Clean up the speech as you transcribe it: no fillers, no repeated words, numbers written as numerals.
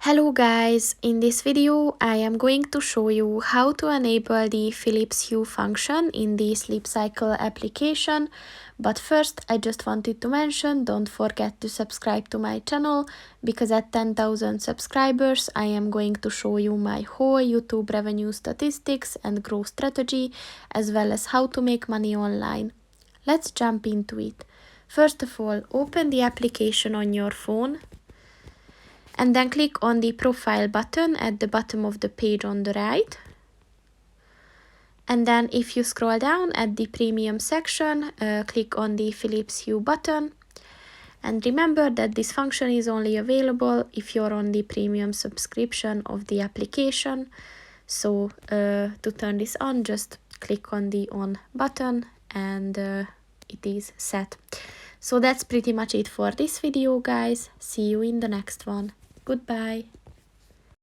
Hello guys, in this video I am going to show you how to enable the Philips Hue function in the sleep cycle application. But first I just wanted to mention, don't forget to subscribe to my channel, because at 10,000 subscribers I am going to show you my whole YouTube revenue statistics and growth strategy, as well as how to make money online. Let's jump into it. First of all, open the application on your phone and then click on the profile button at the bottom of the page on the right. And then if you scroll down at the premium section, click on the Philips Hue button. And remember that this function is only available if you're on the premium subscription of the application. So to turn this on, just click on the on button and it is set. So that's pretty much it for this video, guys. See you in the next one. Goodbye.